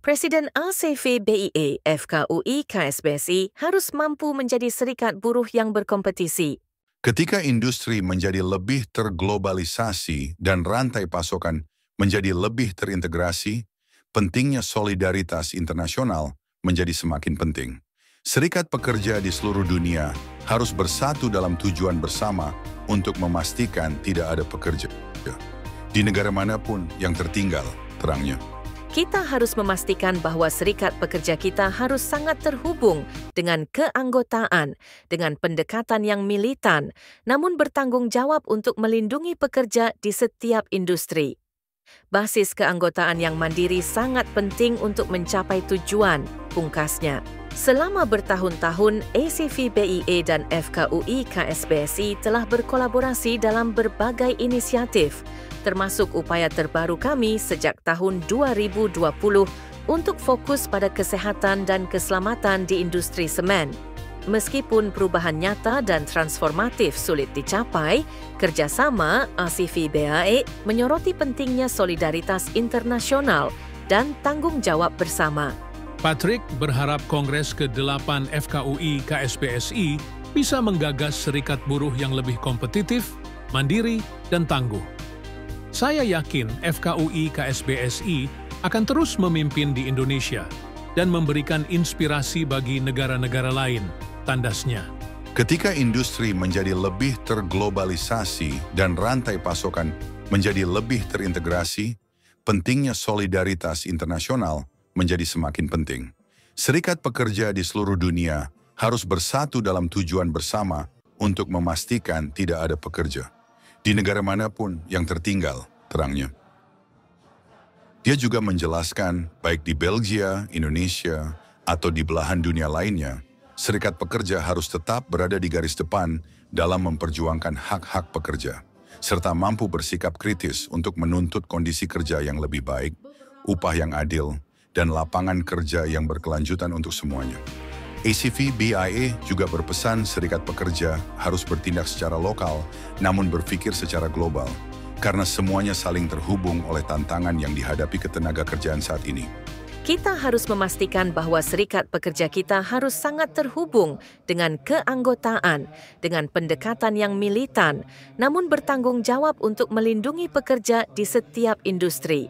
Presiden ACVBIE, FKUI, KSBSI harus mampu menjadi serikat buruh yang berkompetisi. Ketika industri menjadi lebih terglobalisasi dan rantai pasokan menjadi lebih terintegrasi, pentingnya solidaritas internasional menjadi semakin penting. Serikat pekerja di seluruh dunia harus bersatu dalam tujuan bersama untuk memastikan tidak ada pekerja di negara manapun yang tertinggal, terangnya. Kita harus memastikan bahwa serikat pekerja kita harus sangat terhubung dengan keanggotaan, dengan pendekatan yang militan, namun bertanggung jawab untuk melindungi pekerja di setiap industri. Basis keanggotaan yang mandiri sangat penting untuk mencapai tujuan, pungkasnya. Selama bertahun-tahun, ACVBIE dan FKUI KSBSI telah berkolaborasi dalam berbagai inisiatif, termasuk upaya terbaru kami sejak tahun 2020 untuk fokus pada kesehatan dan keselamatan di industri semen. Meskipun perubahan nyata dan transformatif sulit dicapai, kerjasama ACVBIE menyoroti pentingnya solidaritas internasional dan tanggung jawab bersama. Patrick berharap Kongres ke-8 FKUI KSBSI bisa menggagas serikat buruh yang lebih kompetitif, mandiri, dan tangguh. Saya yakin FKUI KSBSI akan terus memimpin di Indonesia dan memberikan inspirasi bagi negara-negara lain, tandasnya. Ketika industri menjadi lebih terglobalisasi dan rantai pasokan menjadi lebih terintegrasi, pentingnya solidaritas internasional menjadi semakin penting. Serikat pekerja di seluruh dunia harus bersatu dalam tujuan bersama untuk memastikan tidak ada pekerja di negara manapun yang tertinggal, terangnya. Dia juga menjelaskan, baik di Belgia, Indonesia, atau di belahan dunia lainnya, serikat pekerja harus tetap berada di garis depan dalam memperjuangkan hak-hak pekerja, serta mampu bersikap kritis untuk menuntut kondisi kerja yang lebih baik, upah yang adil, dan lapangan kerja yang berkelanjutan untuk semuanya. ACVBIE juga berpesan serikat pekerja harus bertindak secara lokal, namun berpikir secara global, karena semuanya saling terhubung oleh tantangan yang dihadapi ketenaga kerjaan saat ini. Kita harus memastikan bahwa serikat pekerja kita harus sangat terhubung dengan keanggotaan, dengan pendekatan yang militan, namun bertanggung jawab untuk melindungi pekerja di setiap industri.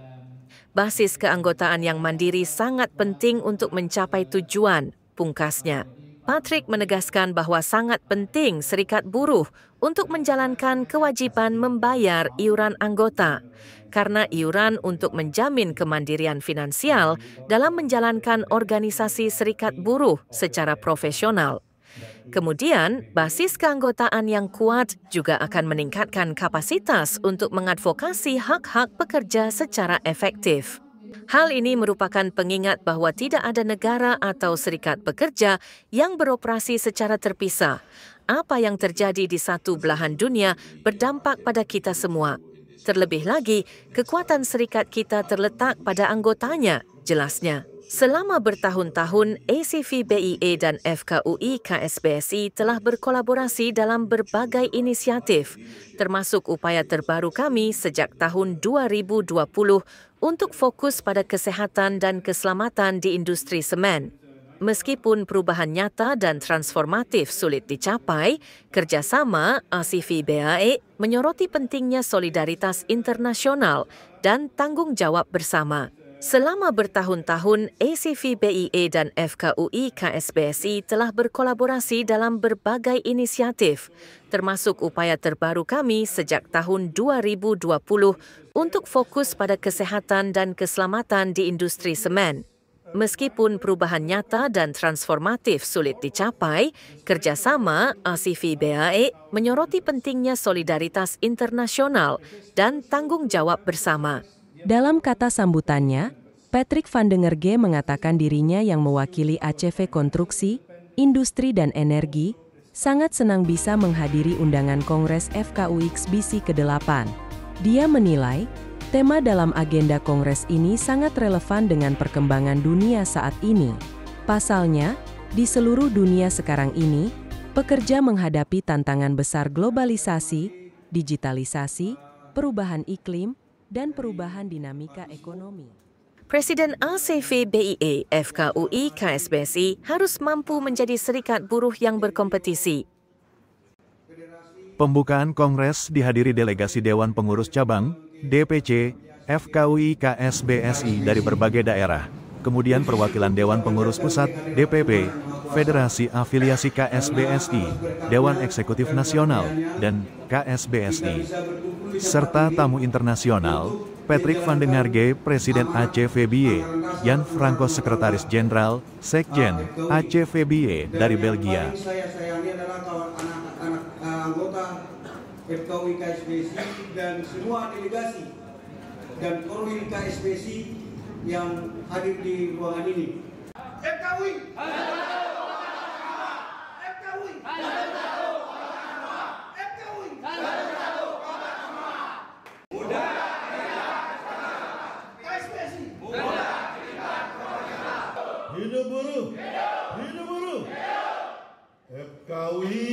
Basis keanggotaan yang mandiri sangat penting untuk mencapai tujuan, pungkasnya. Patrick menegaskan bahwa sangat penting serikat buruh untuk menjalankan kewajiban membayar iuran anggota, karena iuran untuk menjamin kemandirian finansial dalam menjalankan organisasi serikat buruh secara profesional. Kemudian, basis keanggotaan yang kuat juga akan meningkatkan kapasitas untuk mengadvokasi hak-hak pekerja secara efektif. Hal ini merupakan pengingat bahwa tidak ada negara atau serikat pekerja yang beroperasi secara terpisah. Apa yang terjadi di satu belahan dunia berdampak pada kita semua. Terlebih lagi, kekuatan serikat kita terletak pada anggotanya, jelasnya. Selama bertahun-tahun, ACVBIE dan FKUI KSBSI telah berkolaborasi dalam berbagai inisiatif, termasuk upaya terbaru kami sejak tahun 2020 untuk fokus pada kesehatan dan keselamatan di industri semen. Meskipun perubahan nyata dan transformatif sulit dicapai, kerjasama ACVBIE menyoroti pentingnya solidaritas internasional dan tanggung jawab bersama. Selama bertahun-tahun, ACVBIE dan FKUI KSBSI telah berkolaborasi dalam berbagai inisiatif, termasuk upaya terbaru kami sejak tahun 2020 untuk fokus pada kesehatan dan keselamatan di industri semen. Meskipun perubahan nyata dan transformatif sulit dicapai, kerjasama ACVBIE menyoroti pentingnya solidaritas internasional dan tanggung jawab bersama. Dalam kata sambutannya, Patrick van den Gerge mengatakan dirinya yang mewakili ACV Konstruksi, Industri dan Energi, sangat senang bisa menghadiri undangan Kongres FKUI KSBSI ke-8. Dia menilai, tema dalam agenda Kongres ini sangat relevan dengan perkembangan dunia saat ini. Pasalnya, di seluruh dunia sekarang ini, pekerja menghadapi tantangan besar globalisasi, digitalisasi, perubahan iklim, dan perubahan dinamika ekonomi. Presiden ACV BIA, FKUI, KSBSI harus mampu menjadi serikat buruh yang berkompetisi. Pembukaan Kongres dihadiri delegasi Dewan Pengurus Cabang, DPC, FKUI, KSBSI dari berbagai daerah. Kemudian perwakilan Dewan Pengurus Pusat, DPP, Federasi Afiliasi KSBSI, Dewan Eksekutif Nasional, dan KSBSI. Serta tamu internasional, Patrick van den Garge, Presiden ACVBE, Jan Franco, Sekretaris Jenderal, Sekjen, ACVBE dari Belgia. Saya sayangi adalah anak-anak anggota FKUI KSBSI dan semua delegasi dan perwil KSBSI yang hadir di ruangan ini. FKUI! Hidup buruh! Hidup buruh! FKUI!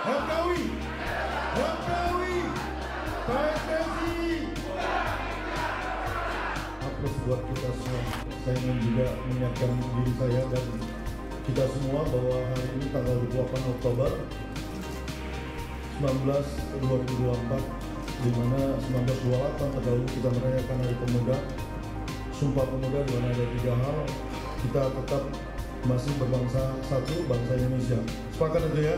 FKUI! FKUI! KSBSI! Aplaus buat kita semua. Saya ingin juga mengingatkan diri saya dan kita semua bahwa hari ini tanggal 28 Oktober 2024, di mana 1928 terdahulu kita merayakan Hari Pemuda. Sumpah Pemuda di mana ada 3 hal, kita tetap masih berbangsa satu, bangsa Indonesia. Sepakat itu ya?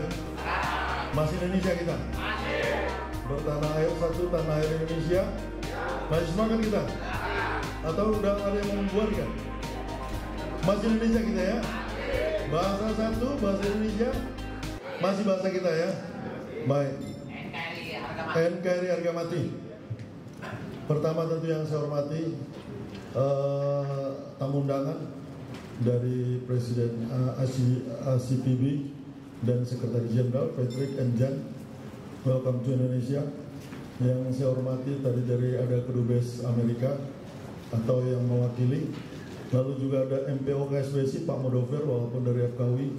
Masih Indonesia kita? Masih. Bertanah air satu, tanah air Indonesia? Masih sepakat kita? Atau udah ada yang membuarkan? Masih Indonesia kita ya? Bahasa satu, bahasa Indonesia? Masih bahasa kita ya? Baik. NKRI harga mati. Pertama tentu yang saya hormati, tamu undangan dari Presiden ACPB dan Sekretaris Jenderal Patrick and Jan, welcome to Indonesia. Yang saya hormati tadi dari ada Kedubes Amerika atau yang mewakili, lalu juga ada MPO KSBSI Pak Modover walaupun dari FKUI,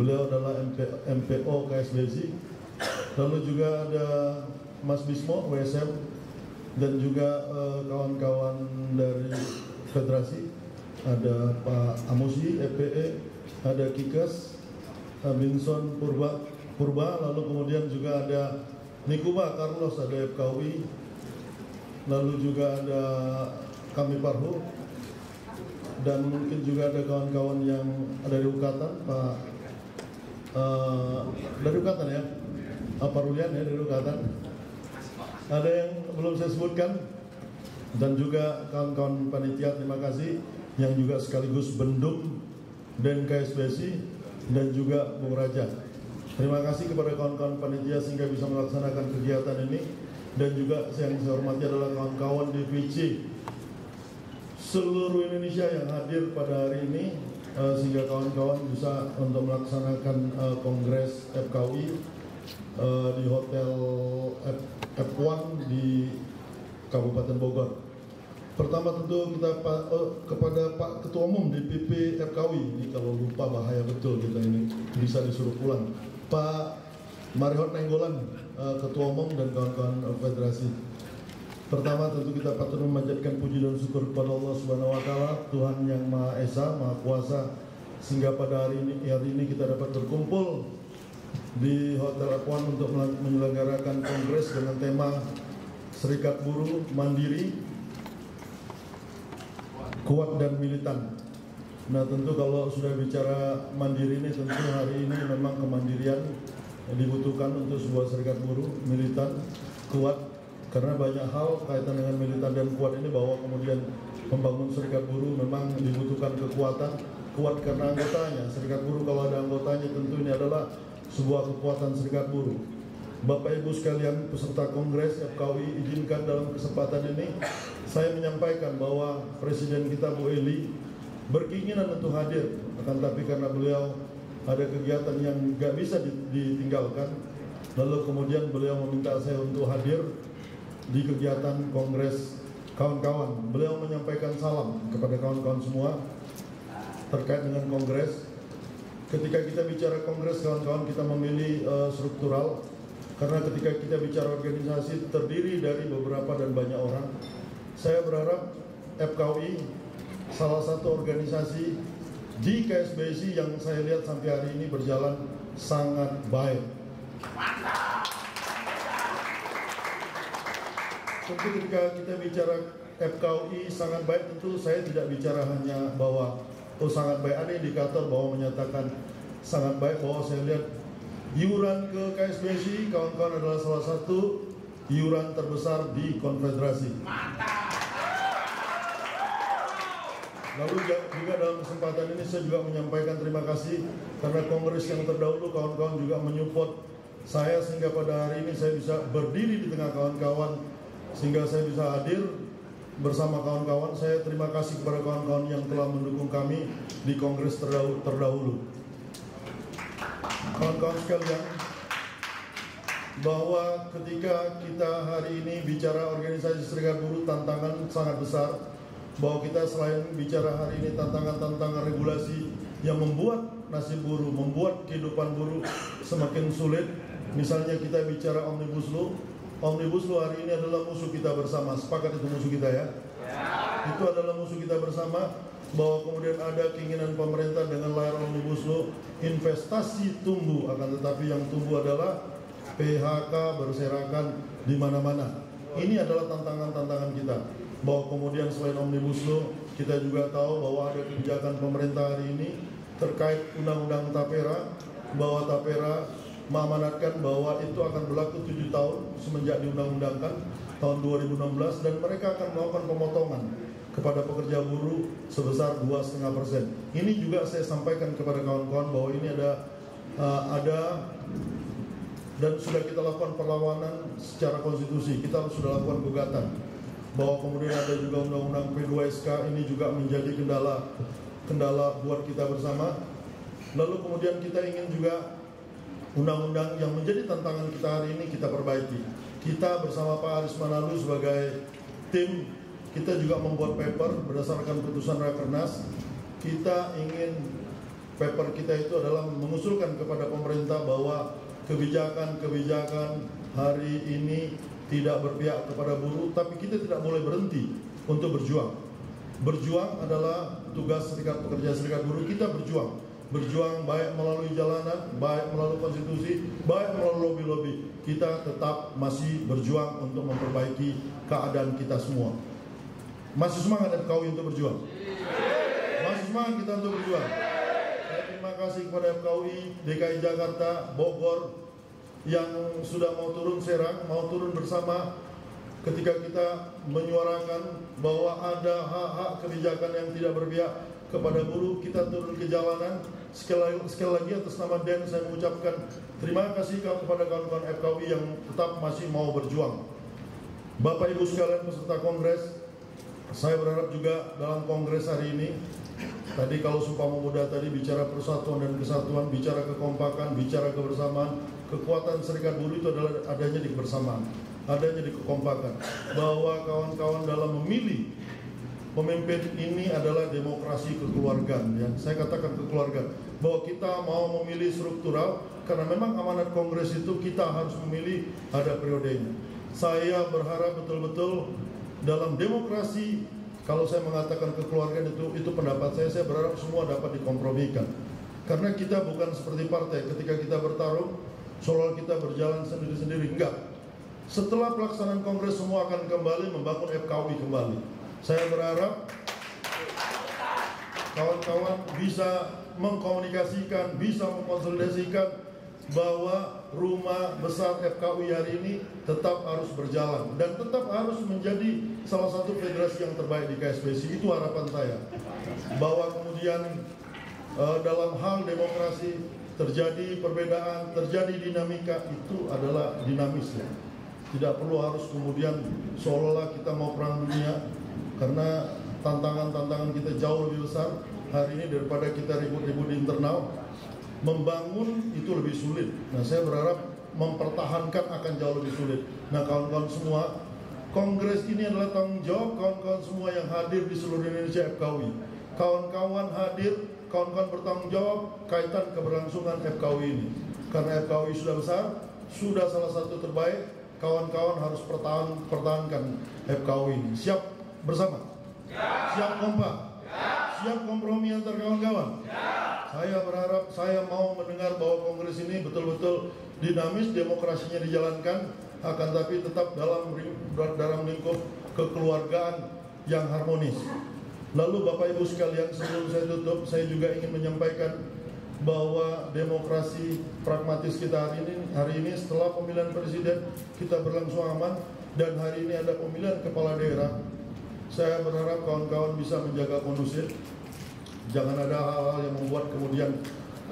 beliau adalah MPO KSBSI, lalu juga ada Mas Bismo WSM, dan juga kawan-kawan dari Federasi, ada Pak Amusi, EPE, ada Kikas, Binson Purba, lalu kemudian juga ada Nikuba Carlos, ada FKUI, lalu juga ada kami Parhu, dan mungkin juga ada kawan-kawan yang dari Ukatan, Pak dari Ukatan ya, Pak Rulian ya dari Ukatan. Ada yang belum saya sebutkan, dan juga kawan-kawan panitia, terima kasih, yang juga sekaligus bendum dan KSBSI, dan juga Bung Raja. Terima kasih kepada kawan-kawan panitia sehingga bisa melaksanakan kegiatan ini, dan juga yang saya hormati adalah kawan-kawan DPC seluruh Indonesia yang hadir pada hari ini, sehingga kawan-kawan bisa untuk melaksanakan Kongres FKUI di Hotel F1 di Kabupaten Bogor. Pertama tentu kita kepada Pak Ketua Umum DPP FKUI, ini kalau lupa bahaya betul kita ini, bisa disuruh pulang. Pak Marihot Nenggolan, Ketua Umum dan kawan-kawan Federasi. Pertama tentu kita patut memanjatkan puji dan syukur kepada Allah Subhanahu wa Ta'ala, Tuhan yang Maha Esa, Maha Kuasa, sehingga pada hari ini kita dapat berkumpul di Hotel F1 untuk menyelenggarakan kongres dengan tema Serikat Buruh Mandiri, Kuat dan Militan. Nah tentu kalau sudah bicara mandiri ini, tentu hari ini memang kemandirian dibutuhkan untuk sebuah serikat buruh, militan, kuat, karena banyak hal kaitan dengan militan dan kuat ini, bahwa kemudian membangun serikat buruh memang dibutuhkan kekuatan, kuat karena anggotanya. Serikat buruh kalau ada anggotanya tentu ini adalah sebuah kekuatan serikat buruh. Bapak Ibu sekalian peserta Kongres FKUI, izinkan dalam kesempatan ini saya menyampaikan bahwa Presiden kita Bu Eli berkeinginan untuk hadir, akan tapi karena beliau ada kegiatan yang gak bisa ditinggalkan, lalu kemudian beliau meminta saya untuk hadir di kegiatan Kongres kawan-kawan. Beliau menyampaikan salam kepada kawan-kawan semua terkait dengan Kongres. Ketika kita bicara Kongres, kawan-kawan, kita memilih struktural, karena ketika kita bicara organisasi terdiri dari beberapa dan banyak orang, saya berharap FKUI salah satu organisasi di KSBSI yang saya lihat sampai hari ini berjalan sangat baik. Tentu ketika kita bicara FKUI sangat baik, tentu saya tidak bicara hanya bahwa sangat baik. Ada indikator bahwa menyatakan sangat baik, bahwa saya lihat iuran ke KSBSI kawan-kawan adalah salah satu iuran terbesar di konfederasi. Lalu juga dalam kesempatan ini saya juga menyampaikan terima kasih karena kongres yang terdahulu kawan-kawan juga menyupport saya sehingga pada hari ini saya bisa berdiri di tengah kawan-kawan, sehingga saya bisa hadir bersama kawan-kawan. Saya terima kasih kepada kawan-kawan yang telah mendukung kami di kongres terdahulu. Kawan-kawan sekalian, bahwa ketika kita hari ini bicara organisasi serikat buruh, tantangan sangat besar. Bahwa kita selain bicara hari ini tantangan-tantangan regulasi yang membuat nasib buruh, membuat kehidupan buruh semakin sulit. Misalnya kita bicara Omnibus Law. Omnibus Law hari ini adalah musuh kita bersama. Sepakat itu musuh kita ya? Itu adalah musuh kita bersama. Bahwa kemudian ada keinginan pemerintah dengan layar Omnibus Law, investasi tumbuh, akan tetapi yang tumbuh adalah PHK berserakan di mana-mana. Ini adalah tantangan-tantangan kita. Bahwa kemudian selain Omnibus Law, kita juga tahu bahwa ada kebijakan pemerintah hari ini terkait Undang-Undang Tapera, bahwa Tapera mengamanatkan bahwa itu akan berlaku 7 tahun semenjak diundang-undangkan tahun 2016, dan mereka akan melakukan pemotongan kepada pekerja buruh sebesar 2,5%. Ini juga saya sampaikan kepada kawan-kawan bahwa ini ada dan sudah kita lakukan perlawanan secara konstitusi. Kita sudah lakukan gugatan. Bahwa kemudian ada juga undang-undang P2SK, ini juga menjadi kendala buat kita bersama. Lalu kemudian kita ingin juga undang-undang yang menjadi tantangan kita hari ini kita perbaiki. Kita bersama Pak Aris Manalu sebagai tim, kita juga membuat paper berdasarkan putusan Rakernas. Kita ingin paper kita itu adalah mengusulkan kepada pemerintah bahwa kebijakan-kebijakan hari ini tidak berpihak kepada buruh, tapi kita tidak boleh berhenti untuk berjuang. Berjuang adalah tugas serikat pekerja serikat buruh. Kita berjuang baik melalui jalanan, baik melalui konstitusi, baik melalui lobby-lobby. Kita tetap masih berjuang untuk memperbaiki keadaan kita semua. Masih semangat FKUI untuk berjuang? Masih semangat kita untuk berjuang? Saya terima kasih kepada FKUI DKI Jakarta, Bogor, yang sudah mau turun Serang, mau turun bersama ketika kita menyuarakan bahwa ada hak-hak kebijakan yang tidak berpihak kepada buruh. Kita turun ke jalanan. Sekali lagi atas nama DEN saya mengucapkan terima kasih kepada kawan-kawan FKUI yang tetap masih mau berjuang. Bapak Ibu sekalian peserta kongres, saya berharap juga dalam kongres hari ini, tadi kalau Sumpah Pemuda tadi bicara persatuan dan kesatuan, bicara kekompakan, bicara kebersamaan. Kekuatan serikat buruh itu adalah adanya di kebersamaan, adanya di kekompakan. Bahwa kawan-kawan dalam memilih pemimpin ini adalah demokrasi kekeluargaan. Ya, saya katakan kekeluargaan. Bahwa kita mau memilih struktural, karena memang amanat kongres itu kita harus memilih ada periodenya. Saya berharap betul-betul dalam demokrasi, kalau saya mengatakan kekeluargaan itu pendapat saya berharap semua dapat dikompromikan. Karena kita bukan seperti partai, ketika kita bertarung, seolah kita berjalan sendiri-sendiri. Enggak. Setelah pelaksanaan kongres semua akan kembali membangun FKUI kembali. Saya berharap kawan-kawan bisa mengkomunikasikan, bisa mengkonsolidasikan bahwa rumah besar FKUI hari ini tetap harus berjalan dan tetap harus menjadi salah satu federasi yang terbaik di KSBSI. Itu harapan saya. Bahwa kemudian dalam hal demokrasi terjadi perbedaan, terjadi dinamika, itu adalah dinamis ya. Tidak perlu harus kemudian seolah-olah kita mau perang dunia, karena tantangan-tantangan kita jauh lebih besar hari ini daripada kita ribut-ribut di internal. Membangun itu lebih sulit. Nah, saya berharap mempertahankan akan jauh lebih sulit. Nah, kawan-kawan semua, kongres ini adalah tanggung jawab kawan-kawan semua yang hadir di seluruh Indonesia FKUI. Kawan-kawan hadir, kawan-kawan bertanggung jawab kaitan keberlangsungan FKUI ini. Karena FKUI sudah besar, sudah salah satu terbaik, kawan-kawan harus pertahankan FKUI ini. Siap bersama? Siap kompak? Siap kompromi antar kawan-kawan? Saya berharap, saya mau mendengar bahwa Kongres ini betul-betul dinamis, demokrasinya dijalankan, akan tapi tetap dalam lingkup kekeluargaan yang harmonis. Lalu Bapak Ibu sekalian, sebelum saya tutup, saya juga ingin menyampaikan bahwa demokrasi pragmatis kita hari ini setelah pemilihan presiden kita berlangsung aman, dan hari ini ada pemilihan kepala daerah. Saya berharap kawan-kawan bisa menjaga kondusif. Jangan ada hal-hal yang membuat kemudian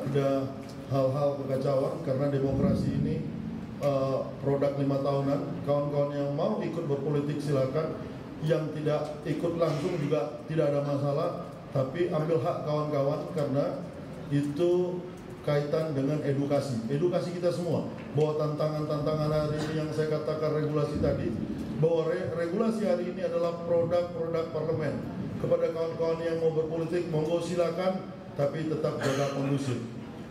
ada hal-hal kekacauan, karena demokrasi ini produk 5 tahunan. Kawan-kawan yang mau ikut berpolitik silakan, yang tidak ikut langsung juga tidak ada masalah, tapi ambil hak kawan-kawan, karena itu kaitan dengan edukasi kita semua, bahwa tantangan hari ini yang saya katakan regulasi tadi, bahwa regulasi hari ini adalah produk parlemen. Kepada kawan-kawan yang mau berpolitik, monggo silakan, tapi tetap jaga kondusif.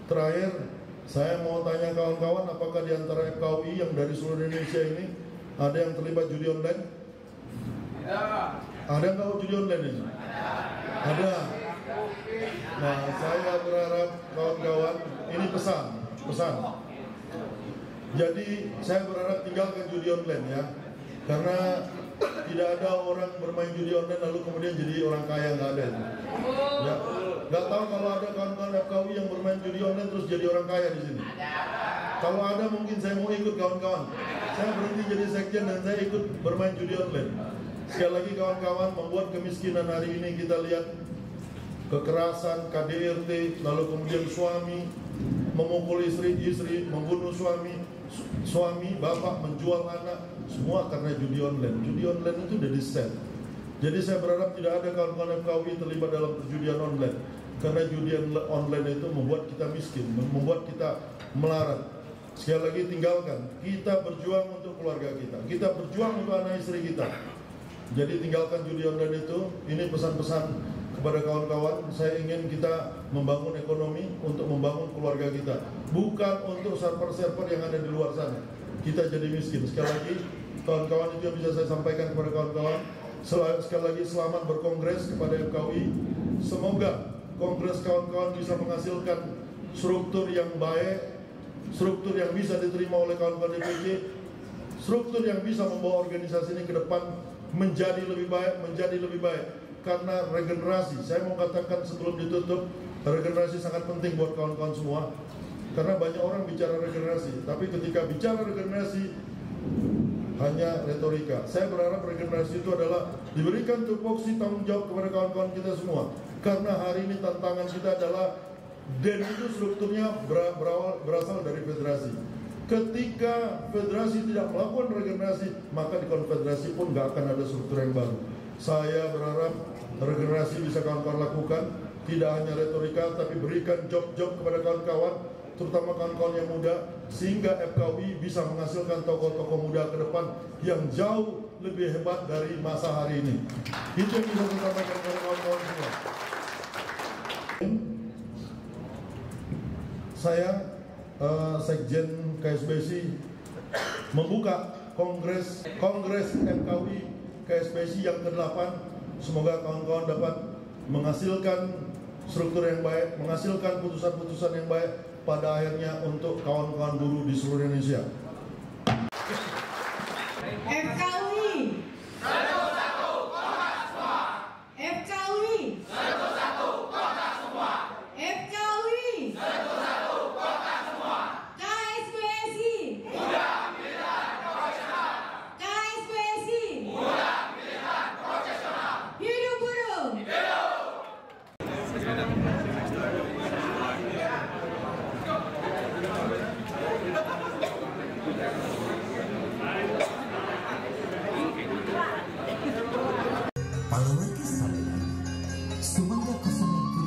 Terakhir, saya mau tanya kawan-kawan, apakah di antara FKUI yang dari seluruh Indonesia ini ada yang terlibat judi online? Ada nggak judi online ini? Ada. Nah, saya berharap kawan-kawan, ini pesan. Jadi saya berharap tinggalkan judi online ya, karena tidak ada orang bermain judi online lalu kemudian jadi orang kaya, nggak ada. Ya, nggak tahu kalau ada kawan-kawan FKUI yang bermain judi online terus jadi orang kaya di sini. Kalau ada mungkin saya mau ikut kawan-kawan. Saya berhenti jadi sekjen dan saya ikut bermain judi online. Sekali lagi kawan-kawan, membuat kemiskinan hari ini kita lihat, kekerasan, KDRT, lalu kemudian suami memukul istri, membunuh suami, bapak menjual anak, semua karena judi online. Judi online itu udah di-set. Jadi saya berharap tidak ada kawan-kawan FKUI terlibat dalam perjudian online, karena judi online itu membuat kita miskin, membuat kita melarat. Sekali lagi tinggalkan, kita berjuang untuk keluarga kita berjuang untuk anak istri kita. Jadi tinggalkan judi online itu. Ini pesan-pesan kepada kawan-kawan. Saya ingin kita membangun ekonomi untuk membangun keluarga kita, bukan untuk server-server yang ada di luar sana. Kita jadi miskin. Sekali lagi kawan-kawan, itu yang bisa saya sampaikan kepada kawan-kawan. Sekali lagi selamat berkongres kepada FKUI. Semoga kongres kawan-kawan bisa menghasilkan struktur yang baik, struktur yang bisa diterima oleh kawan-kawan DPC, struktur yang bisa membawa organisasi ini ke depan menjadi lebih baik, karena regenerasi, saya mau katakan sebelum ditutup, regenerasi sangat penting buat kawan-kawan semua, karena banyak orang bicara regenerasi, tapi ketika bicara regenerasi hanya retorika. Saya berharap regenerasi itu adalah diberikan tupoksi tanggung jawab kepada kawan-kawan kita semua, karena hari ini tantangan kita adalah DEN itu strukturnya berasal dari federasi. Ketika federasi tidak melakukan regenerasi, maka di konfederasi pun nggak akan ada struktur yang baru. Saya berharap regenerasi bisa kawan-kawan lakukan, tidak hanya retorika, tapi berikan job-job kepada kawan-kawan, terutama kawan-kawan yang muda, sehingga FKUI bisa menghasilkan tokoh-tokoh muda ke depan yang jauh lebih hebat dari masa hari ini. Itu yang bisa saya sampaikan kepada kawan-kawan semua. Saya Sekjen KSBSI membuka Kongres FKUI KSBSI yang ke-8. Semoga kawan-kawan dapat menghasilkan struktur yang baik, menghasilkan putusan-putusan yang baik pada akhirnya untuk kawan-kawan buruh di seluruh Indonesia. FKUI satu kota semua. FKUI satu kota semua. FKUI satu kota semua. KSBSI muda, militan, profesional. KSBSI muda, militan, profesional. Hidup buruh. Hidup. Palawai Kesalahan Sumangga 09